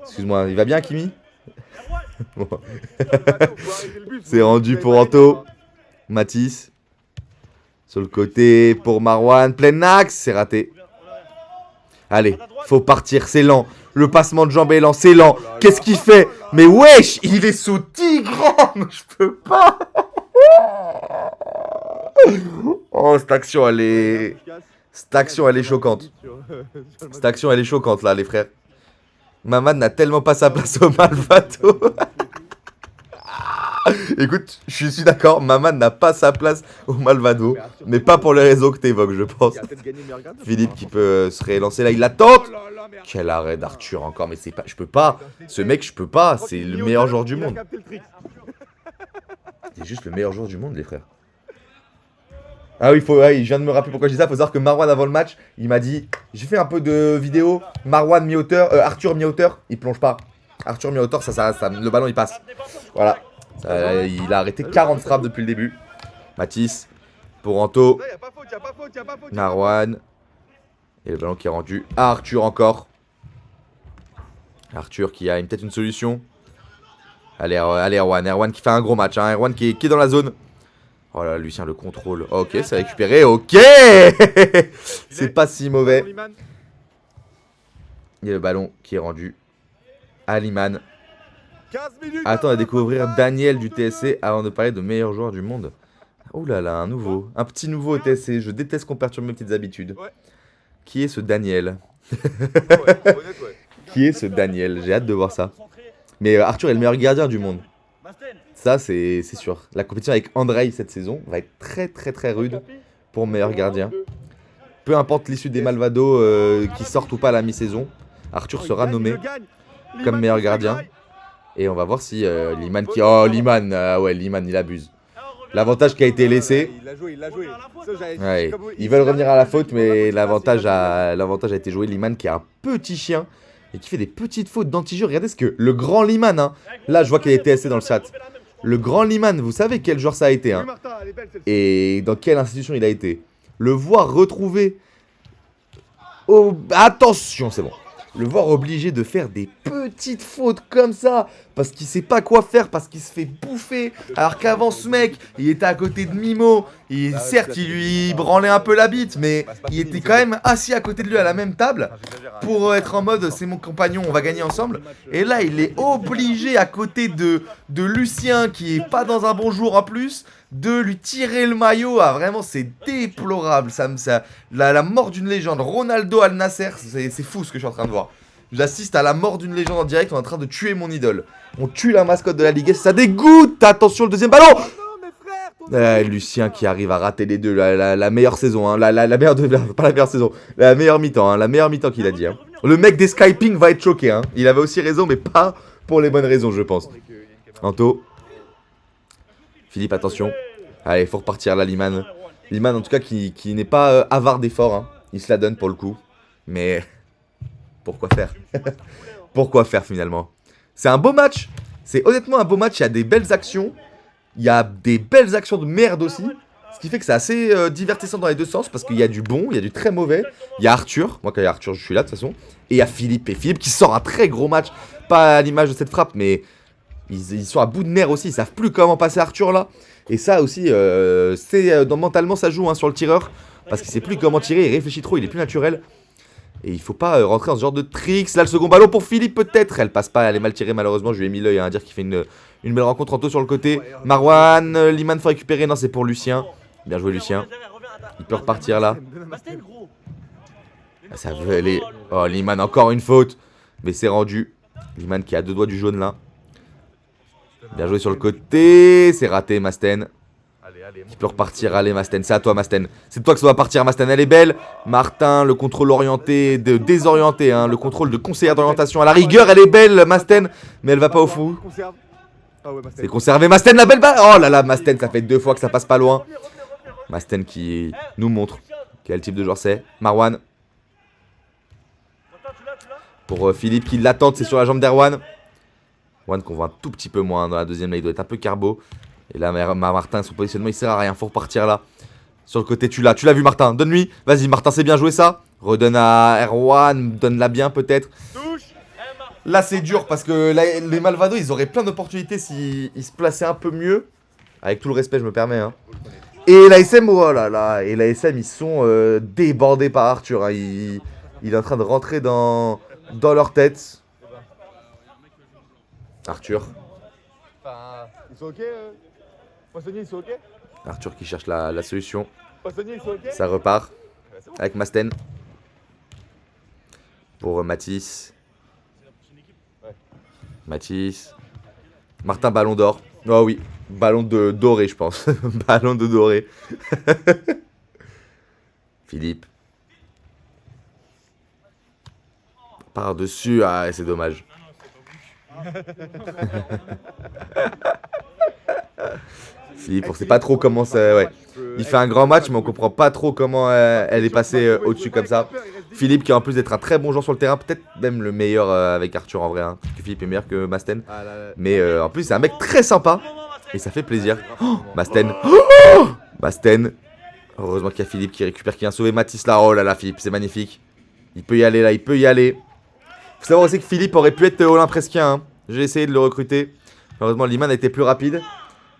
Excuse-moi, il va bien, Kimi? Bon. C'est rendu pour Anto. Matisse. Sur le côté pour Marwan. Plein axe, c'est raté. Allez, faut partir, c'est lent. Le passement de jambe est lent, c'est lent. Qu'est-ce qu'il fait? Mais wesh, il est sous 10 grammes. Je peux pas. Oh, cette action, elle est... Cette action, elle est choquante. Cette action, elle est choquante, là, les frères. Mamad n'a tellement pas sa place au Malvado. Écoute, je suis d'accord, Mamad n'a pas sa place au Malvado. Mais pas pour les raisons que t'évoques, je pense. Philippe qui peut se rélancer là, il la tente. Quel arrêt d'Arthur encore, mais c'est pas... Je peux pas. Ce mec, je peux pas. C'est le meilleur joueur du monde. C'est juste le meilleur joueur du monde, les frères. Ah oui, il vient de me rappeler pourquoi je dis ça. Faut savoir que Marwan, avant le match, il m'a dit: j'ai fait un peu de vidéo. Marwan mi-hauteur, Arthur mi-hauteur, il plonge pas. Arthur mi-hauteur, le ballon il passe. Voilà. Il a arrêté 40 frappes depuis le début. Mathis pour Anto. Marwan. Et le ballon qui est rendu à Arthur encore. Arthur qui a peut-être une solution. Allez, Erwan. Erwan qui fait un gros match. Hein. Erwan qui est dans la zone. Oh là, Lucien, le contrôle. Ok, c'est récupéré. Ok. C'est pas si mauvais. Il y a le ballon qui est rendu à Liman. Attends, on va découvrir Daniel du TSC avant de parler de meilleur joueur du monde. Oh là là, un petit nouveau au TSC. Je déteste qu'on perturbe mes petites habitudes. Qui est ce Daniel? Qui est ce Daniel? J'ai hâte de voir ça. Mais Arthur est le meilleur gardien du monde. Ça, c'est sûr. La compétition avec Andrei cette saison va être très rude pour meilleur gardien. Peu importe l'issue des Malvado qui sortent ou pas à la mi-saison, Arthur sera nommé comme meilleur gardien. Et on va voir si Liman qui... Oh, Liman, ouais, Liman, il abuse. L'avantage qui a été laissé... Il l'a joué. Ouais, ils veulent revenir à la faute, mais l'avantage a été joué. Liman qui est un petit chien et qui fait des petites fautes d'anti-jeu. Regardez ce que le grand Liman, hein. Là, je vois qu'il y a des TSC dans le chat. Le grand Liman, vous savez quel joueur ça a été, hein. Et dans quelle institution il a été. Le voir retrouver... Oh, attention, c'est bon. Le voir obligé de faire des petites fautes comme ça, parce qu'il sait pas quoi faire, parce qu'il se fait bouffer, alors qu'avant ce mec, il était à côté de Mimo, et certes il lui branlait un peu la bite, mais il était quand même assis à côté de lui à la même table, pour être en mode c'est mon compagnon, on va gagner ensemble, et là il est obligé à côté de Lucien, qui est pas dans un bon jour en plus, de lui tirer le maillot. Ah vraiment c'est déplorable, la mort d'une légende. Ronaldo Al Nasser, c'est fou ce que je suis en train de voir. J'assiste à la mort d'une légende en direct, on est en train de tuer mon idole. On tue la mascotte de la Ligue, ça dégoûte. Attention le deuxième ballon. Lucien qui arrive à rater les deux, la meilleure saison, hein. la meilleure pas la meilleure saison, la meilleure mi-temps, hein. La meilleure mi-temps qu'il a dit, hein. Le mec des Skyping va être choqué, hein. Il avait aussi raison mais pas pour les bonnes raisons je pense. Anto. Philippe, attention. Allez, faut repartir là, Liman. Liman, en tout cas, qui n'est pas avare d'efforts. Hein. Il se la donne pour le coup. Mais pourquoi faire? Pourquoi faire finalement? C'est un beau match. C'est honnêtement un beau match. Il y a des belles actions. Il y a des belles actions de merde aussi. Ce qui fait que c'est assez divertissant dans les deux sens. Parce qu'il y a du bon, il y a du très mauvais. Il y a Arthur. Moi, quand il y a Arthur, je suis là de toute façon. Et il y a Philippe. Et Philippe qui sort un très gros match. Pas à l'image de cette frappe, mais... Ils sont à bout de nerfs aussi, ils savent plus comment passer Arthur là. Et ça aussi, mentalement ça joue hein, sur le tireur. Parce qu'il sait plus comment tirer, il réfléchit trop, il est plus naturel. Et il faut pas rentrer dans ce genre de tricks. Là le second ballon pour Philippe peut-être. Elle passe pas, elle est mal tirée malheureusement. Je lui ai mis l'œil à dire qu'il fait une belle rencontre. Anto sur le côté. Marwan, Liman faut récupérer. Non c'est pour Lucien. Bien joué Lucien. Il peut repartir là. Ah, ça veut aller. Oh Liman encore une faute. Mais c'est rendu. Liman qui a deux doigts du jaune là. Bien joué sur le côté, c'est raté Masten. Il peut repartir, allez Masten, c'est à toi Masten. C'est de toi que ça va partir Masten, elle est belle. Martin, le contrôle orienté, désorienté, hein, le contrôle de conseillère d'orientation. À la rigueur, elle est belle Masten, mais elle va pas au fond. C'est conservé Masten, la belle balle. Oh là là, Masten, ça fait 2 fois que ça passe pas loin. Masten qui nous montre quel type de joueur c'est. Marwan. Pour Philippe qui l'attend, c'est sur la jambe d'Erwan. One qu'on voit un tout petit peu moins dans la deuxième, là il doit être un peu carbo. Et là Martin, son positionnement il sert à rien, faut repartir là. Sur le côté tu l'as vu Martin, donne-lui. Vas-y Martin, c'est bien joué ça. Redonne à Erwan, donne-la bien peut-être. Là c'est dur parce que là, les Malvado ils auraient plein d'opportunités s'ils se plaçaient un peu mieux. Avec tout le respect je me permets hein. Et la SM, oh là là, et la SM ils sont débordés par Arthur hein. Il est en train de rentrer dans leur tête. Arthur. Ils sont ok Poissonnier, ils sont ok? Arthur qui cherche la solution. Poissonnier, ils sont ok? Ça repart. Avec Masten. Pour Mathis. Mathis. Martin, ballon d'or. Oh oui, ballon de doré, je pense. Ballon de doré. Philippe. Par-dessus. Ah, c'est dommage. Philippe, on sait pas trop comment ça. Ouais. Il fait un grand match, mais on comprend pas trop comment elle est passée au-dessus comme ça. Philippe, qui en plus d'être un très bon joueur sur le terrain, peut-être même le meilleur avec Arthur en vrai. Hein, parce que Philippe est meilleur que Masten. Mais en plus, c'est un mec très sympa. Et ça fait plaisir. Oh, Masten. Oh, Masten. Heureusement qu'il y a Philippe qui récupère, qui vient sauver Mathis là. Oh là là, Philippe, c'est magnifique. Il peut y aller là, il peut y aller. Faut savoir aussi que Philippe aurait pu être olympresquien. Hein. J'ai essayé de le recruter. Malheureusement, Liman a été plus rapide.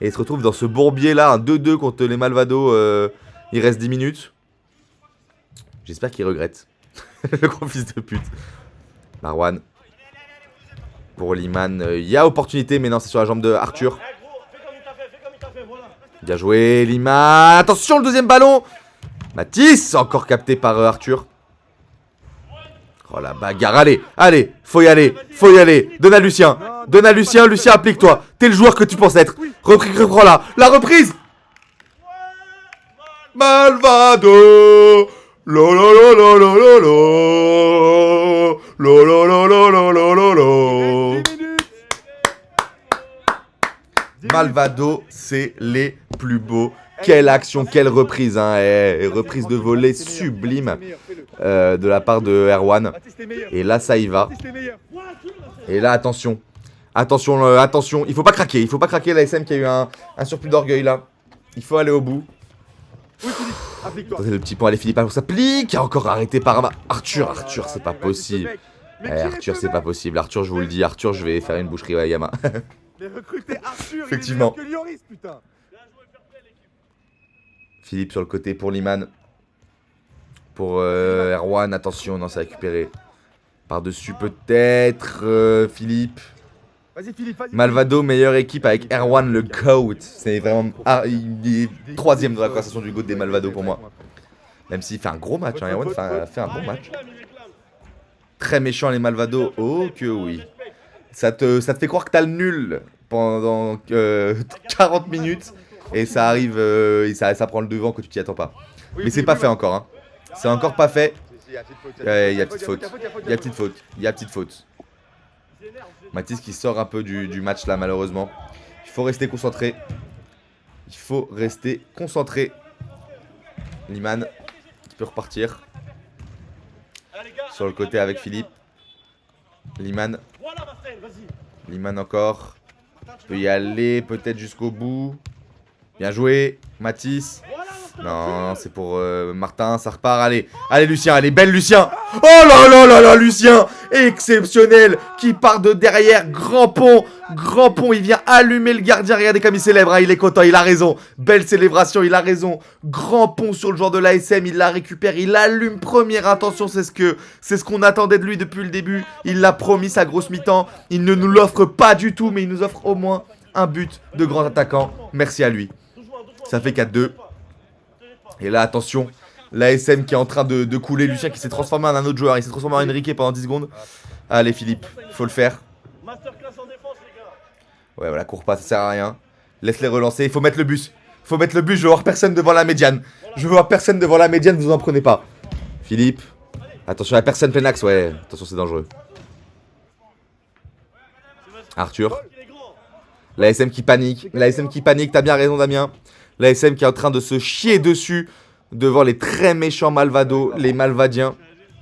Et il se retrouve dans ce bourbier là, un 2-2 contre les Malvado. Il reste 10 minutes. J'espère qu'il regrette. Le gros fils de pute. Marwan. Pour Liman, il y a opportunité, mais non, c'est sur la jambe de Arthur. Bien joué, Liman. Attention, le deuxième ballon. Mathis, encore capté par Arthur. Oh la bagarre, allez, allez, faut y aller, faut y aller. Donne à Lucien, Lucien, applique-toi. T'es le joueur que tu penses être. Reprends là, la reprise. Malvado. Malvado, c'est les plus beaux. Quelle action, quelle reprise, hein. Reprise de volée sublime de la part de Erwan. Et là, ça y va. Et là, attention. Attention. Il faut pas craquer l'ASM qui a eu un surplus d'orgueil là. Il faut aller au bout. Attendez, le petit point, allez Philippe, on s'applique. Encore arrêté par Arthur, c'est pas possible. Arthur, c'est pas possible. Arthur, je vous le dis, Arthur, je vais faire une boucherie à Yama. Mais recrutez Arthur, effectivement. Il est meilleur que Lloris, putain. Philippe sur le côté pour Liman. Pour Erwan, attention, non, c'est récupéré. Par-dessus peut-être Philippe. Vas-y Philippe, vas-y. Malvado, meilleure équipe avec Erwan le GOAT. C'est vraiment. Ah, il est troisième dans la conversation du GOAT des Malvado pour moi. Même s'il fait un gros match, hein, Erwan fait un bon match. Très méchant les Malvado, oh que oui. Ça te fait croire que t'as le nul pendant 40 minutes. Et ça arrive, ça prend le devant que tu t'y attends pas. Mais c'est pas fait encore, hein. C'est encore pas fait. Il y a petite faute. Mathis qui sort un peu du match là, malheureusement. Il faut rester concentré. Liman qui peut repartir. Sur le côté avec Philippe. Liman encore. Peut y aller peut-être jusqu'au bout. Bien joué, Mathis. Non, c'est pour Martin, ça repart. Allez, Lucien, elle est belle, Lucien. Oh là là, Lucien, exceptionnel, qui part de derrière, grand pont, il vient allumer le gardien. Regardez comme il célèbre, hein, il est content, il a raison. Belle célébration, il a raison. Grand pont sur le joueur de l'ASM, il la récupère, il allume. Première intention, c'est ce qu'on attendait de lui depuis le début. Il l'a promis, sa grosse mi-temps. Il ne nous l'offre pas du tout, mais il nous offre au moins un but de grand attaquant. Merci à lui. Ça fait 4-2. Et là, attention, l'ASM qui est en train de couler. Lucien qui s'est transformé en un autre joueur. Il s'est transformé en Enrique pendant 10 secondes. Allez, Philippe, faut le faire. Ouais, voilà, cours pas, ça sert à rien. Laisse-les relancer. Il faut mettre le bus. Je veux voir personne devant la médiane. Vous en prenez pas. Philippe, attention, la personne plein axe. Ouais, attention, c'est dangereux. Arthur. L'ASM qui panique. T'as bien raison, Damien. L'ASM qui est en train de se chier dessus devant les très méchants Malvado, les Malvadiens.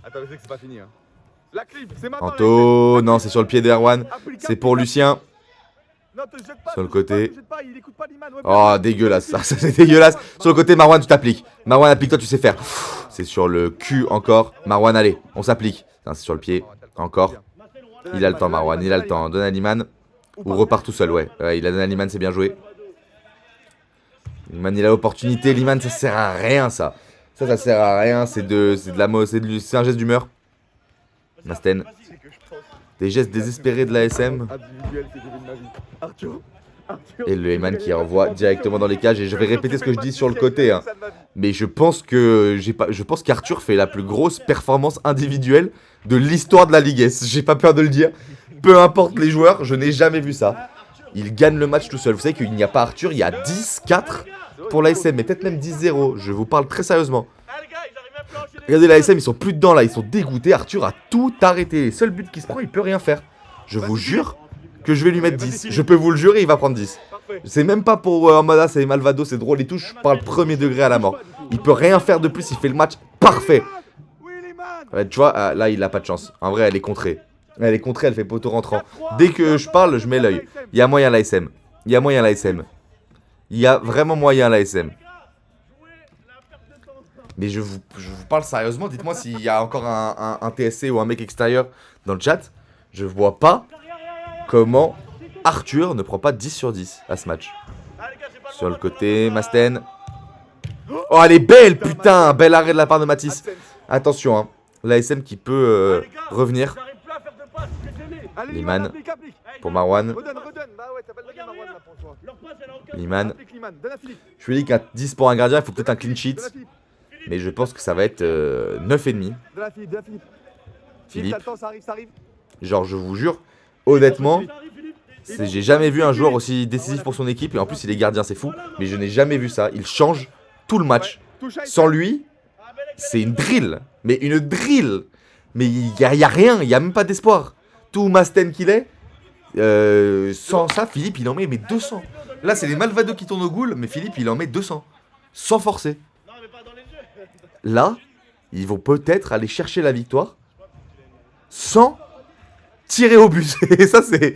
Attends, je sais que c'est pas fini. Hein. La clip, c'est maintenant. Anto, non, c'est sur le pied d'Erwan. C'est pour Lucien. Non, te jette pas, sur le côté. Te jette pas, il écoute pas Liman, ouais, oh, dégueulasse, ça c'est dégueulasse. Sur le côté, Marwan, tu t'appliques. Marwan, applique-toi, tu sais faire. C'est sur le cul encore. Marwan, allez, on s'applique. C'est sur le pied, encore. Il a le temps, Marwan, il a le temps. Donne à Liman. Ou repart tout seul, ouais. Il a donné à Liman, c'est bien joué. Liman, il a l'opportunité. Liman, ça sert à rien, ça. Ça sert à rien. C'est un geste d'humeur. Masten. Des gestes désespérés de l'ASM. Individuel que j'ai vu de ma vie. Arthur, Et le Heyman qui envoie directement dans les cages. Et je vais répéter ce que je dis sur le côté. Hein. Mais je pense que je pense qu'Arthur fait la plus grosse performance individuelle de l'histoire de la Ligue S. J'ai pas peur de le dire. Peu importe les joueurs, je n'ai jamais vu ça. Il gagne le match tout seul. Vous savez qu'il n'y a pas Arthur, il y a 10-4 pour l'ASM. Mais peut-être même 10-0. Je vous parle très sérieusement. Regardez l'ASM, ils sont plus dedans là. Ils sont dégoûtés. Arthur a tout arrêté. Les seuls buts qu'il se prend, il peut rien faire. Je vous jure que je vais lui mettre 10. Je peux vous le jurer, il va prendre 10. C'est même pas pour en mode ah, c'est Malvado, c'est drôle, il touche par le premier degré à la mort. Il peut rien faire de plus, il fait le match parfait. Ouais, tu vois, là il a pas de chance. En vrai, elle est contrée. Elle est contrée, elle fait poteau rentrant. Dès que je parle, je mets l'œil. Il y a moyen l'ASM. Il y a moyen l'ASM. Il y a vraiment moyen l'ASM. Mais je vous parle sérieusement, dites-moi s'il y a encore un TSC ou un mec extérieur dans le chat. Je vois pas comment Arthur ne prend pas 10 sur 10 à ce match. Sur le côté, Masten. Oh, elle est belle, putain. Bel arrêt de la part de Matisse. Attention, hein. L'ASM qui peut revenir. Liman pour Marwan. Liman. Je lui dis qu'à 10 pour un gardien, il faut peut-être un clean sheet. Mais je pense que ça va être 9,5. Philippe. Genre, je vous jure, honnêtement, j'ai jamais vu un joueur aussi décisif pour son équipe. Et en plus, il est gardien, c'est fou. Mais je n'ai jamais vu ça. Il change tout le match. Sans lui, c'est une drill. Mais une drill. Mais il y a rien. Il n'y a même pas d'espoir. Tout Masten qu'il est. Sans ça, Philippe, il en met 200. Là, c'est les Malvado qui tournent au goal. Mais Philippe, il en met 200. Sans forcer. Là, ils vont peut-être aller chercher la victoire. Sans tirer au but. Et ça, c'est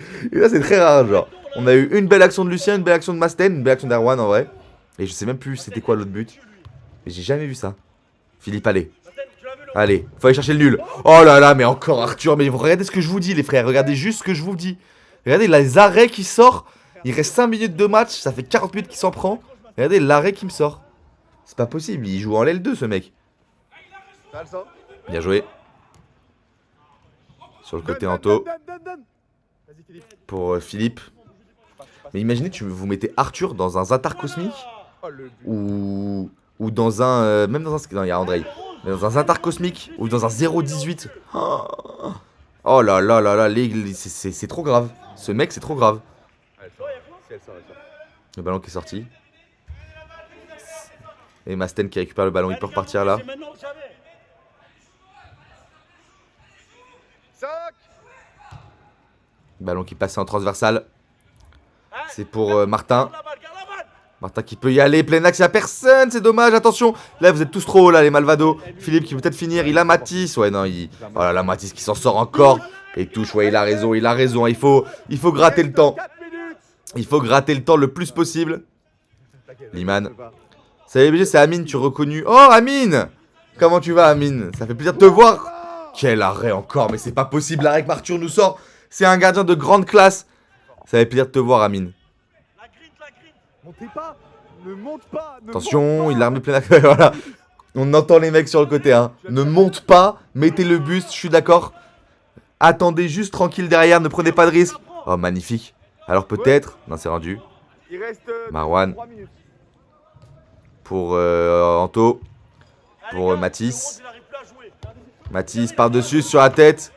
très rare, genre. On a eu une belle action de Lucien, une belle action de Masten, une belle action d'Erwan, en vrai. Et je sais même plus c'était quoi l'autre but. Mais j'ai jamais vu ça. Philippe, allez. Allez, faut aller chercher le nul. Oh là là, mais encore Arthur. Mais regardez ce que je vous dis, les frères. Regardez juste ce que je vous dis. Regardez les arrêts qui sortent. Il reste 5 minutes de match. Ça fait 40 minutes qu'il s'en prend. Regardez l'arrêt qui me sort. C'est pas possible. Il joue en l'aile 2, ce mec. Bien joué. Sur le côté Anto. Pour Philippe. Mais imaginez, vous mettez Arthur dans un Zatar cosmique. Ou dans un... même dans un... Non, il y a Andrei. Mais dans un Zatar cosmique. Ou dans un 0-18. Oh là là là là. C'est trop grave. Ce mec, c'est trop grave. Le ballon qui est sorti. Et Masten qui récupère le ballon. Il peut repartir là. Ballon qui passe en transversal. C'est pour Martin. Martin qui peut y aller. Plein axe, il n'y a personne. C'est dommage. Attention. Là, vous êtes tous trop hauts, là, les Malvado. Philippe qui peut peut-être finir. Il a Matisse. Ouais, non, il... Oh là là, Matisse qui s'en sort encore. Et touche. Ouais, il a raison. Il a raison. Il faut gratter le temps. Il faut gratter le temps le plus possible. Liman. Salut BG, c'est Amine. Tu es reconnu. Oh, Amine. Comment tu vas, Amine? Ça fait plaisir de te voir. Quel arrêt encore. Mais c'est pas possible. L'arrêt que Arthur nous sort. C'est un gardien de grande classe. Ça fait plaisir de te voir, Amine. Montez pas, ne monte pas. Attention, il a remis plein d'accueil. Voilà. On entend les mecs sur le côté. Hein. Ne monte pas, mettez le buste, je suis d'accord. Attendez juste tranquille derrière, ne prenez pas de risque. Oh, magnifique. Alors peut-être. Non, c'est rendu. Marwan. Pour Anto. Pour Matisse. Matisse par-dessus sur la tête.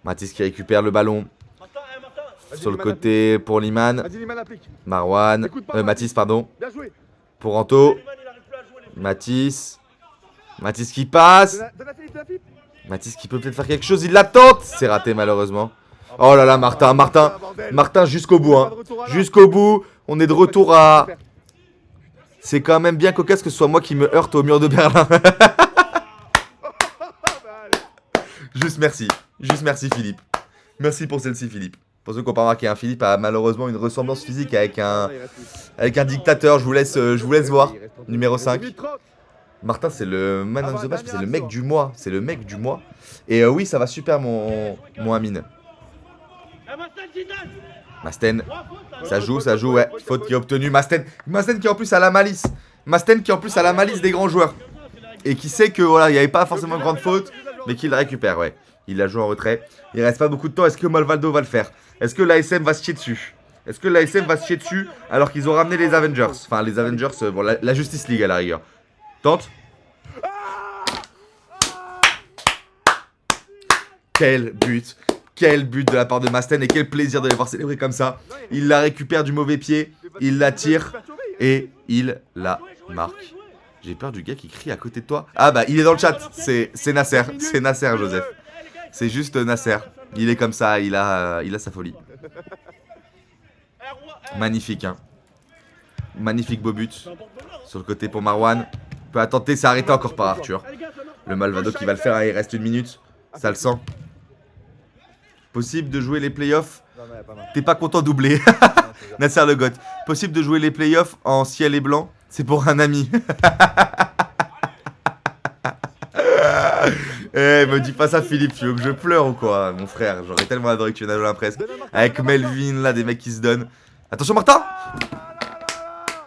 Matisse qui récupère le ballon. Sur le côté pour Liman. Marwan. Matisse, pardon. Pour Anto. Matisse. Matisse qui passe. Matisse qui peut peut-être faire quelque chose. Il la tente. C'est raté malheureusement. Oh là là, Martin. Martin jusqu'au bout. Hein. Jusqu'au bout. On est de retour à... C'est quand même bien cocasse que ce soit moi qui me heurte au mur de Berlin. Juste merci. Juste merci Philippe. Merci pour celle-ci Philippe. Pour ceux qui n'ont pas remarqué, Philippe a malheureusement une ressemblance physique avec un dictateur. Je vous laisse voir. Numéro 5. Martin, c'est le man of the match, c'est le mec du mois. C'est le mec du mois. Et oui, ça va super mon Amine. Masten. Ça joue, ouais. Faute qui est obtenue. Masten qui en plus a la malice. Masten qui en plus a la malice des grands joueurs. Et qui sait que voilà, il n'y avait pas forcément de grande faute. Mais qu'il la récupère, ouais. Il la joue en retrait. Il reste pas beaucoup de temps. Est-ce que Malvado va le faire? Est-ce que l'ASM va se chier dessus? Est-ce que l'ASM va se chier dessus alors qu'ils ont ramené les Avengers? Enfin, les Avengers, bon, la Justice League à la rigueur. Tente. Quel but! Quel but de la part de Masten et quel plaisir de les voir célébrer comme ça. Il la récupère du mauvais pied, il la tire et il la marque. J'ai peur du gars qui crie à côté de toi. Ah bah il est dans le chat, c'est Nasser, Joseph. C'est juste Nasser. Il est comme ça, il a sa folie. Magnifique, hein. Magnifique beau but. Sur le côté pour Marwan. Peut tenter, c'est arrêté encore par Arthur. Le Malvado qui va le faire, hein, il reste 1 minute. Ça le sent. Possible de jouer les playoffs. T'es pas content d'oubler. Nasser le goth. Possible de jouer les playoffs en ciel et blanc. C'est pour un ami. Eh, me dis pas ça, Philippe. Tu veux que je pleure ou quoi, mon frère? J'aurais tellement adoré que tu viennes à l'Olympresse. Avec Melvin, là, des mecs qui se donnent. Attention, Martin!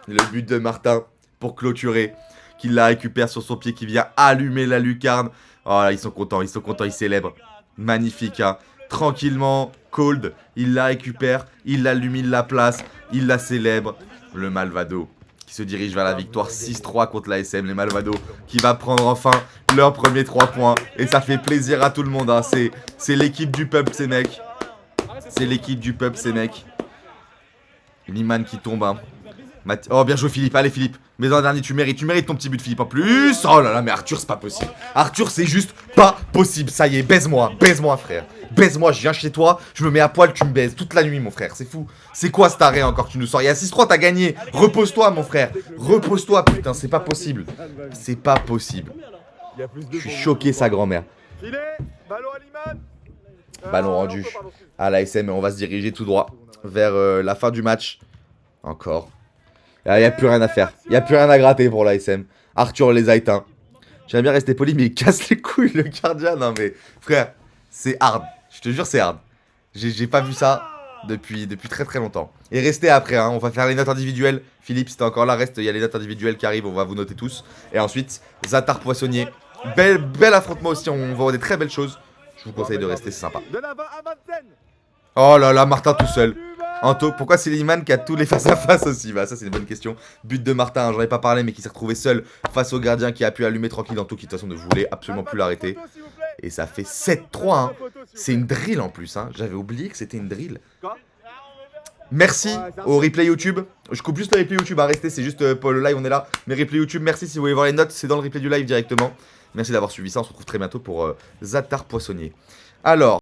Le but de Martin pour clôturer. Qui la récupère sur son pied, qui vient allumer la lucarne. Oh là, ils sont contents, ils célèbrent. Magnifique, hein. Tranquillement, cold, il la récupère, il l'allume, il la place, il la célèbre. Le Malvado qui se dirige vers la victoire 6-3 contre l'ASM. Les Malvado qui va prendre enfin leur premier 3 points. Et ça fait plaisir à tout le monde, hein. C'est l'équipe du peuple, ces mecs. C'est l'équipe du peuple, ces mecs. Liman qui tombe, hein. Oh, bien joué, Philippe. Allez, Philippe. Mais dans le dernier, tu mérites ton petit but, Philippe, en plus. Oh là là, mais Arthur, c'est pas possible. Arthur, c'est juste pas possible. Ça y est, baise-moi, frère. Baise-moi, je viens chez toi, je me mets à poil, tu me baises toute la nuit, mon frère. C'est fou. C'est quoi cet arrêt encore que tu nous sors? Il y a 6-3, t'as gagné. Repose-toi, mon frère. Repose-toi, putain, c'est pas possible. C'est pas possible. Je suis choqué, sa grand-mère. Ballon rendu à l'ASM et on va se diriger tout droit vers la fin du match. Encore. Il n'y a plus rien à faire. Il n'y a plus rien à gratter pour l'ASM. Arthur les a éteints. J'aimerais bien rester poli, mais il casse les couilles, le gardien. Non, mais frère, c'est hard. Je te jure, c'est hard. J'ai pas vu ça depuis très très longtemps. Et restez après, hein. On va faire les notes individuelles. Philippe, si t'es encore là, reste. Il y a les notes individuelles qui arrivent. On va vous noter tous. Et ensuite, Zatar Poissonnier. Bel affrontement aussi. On va voir des très belles choses. Je vous conseille de rester, c'est sympa. Oh là là, Martin tout seul. Anto, pourquoi c'est Liman qui a tous les face à face aussi? Bah ça c'est une bonne question. But de Martin, j'en ai pas parlé mais qui s'est retrouvé seul face au gardien qui a pu allumer tranquille. Anto qui de toute façon ne voulait absolument plus l'arrêter. Et ça fait 7-3, hein. C'est une drill en plus, hein. J'avais oublié que c'était une drill. Merci au replay YouTube. Je coupe juste le replay YouTube à rester, c'est juste pour le live on est là. Mais replay YouTube, merci si vous voulez voir les notes, c'est dans le replay du live directement. Merci d'avoir suivi ça, on se retrouve très bientôt pour Zatar Poissonnier. Alors...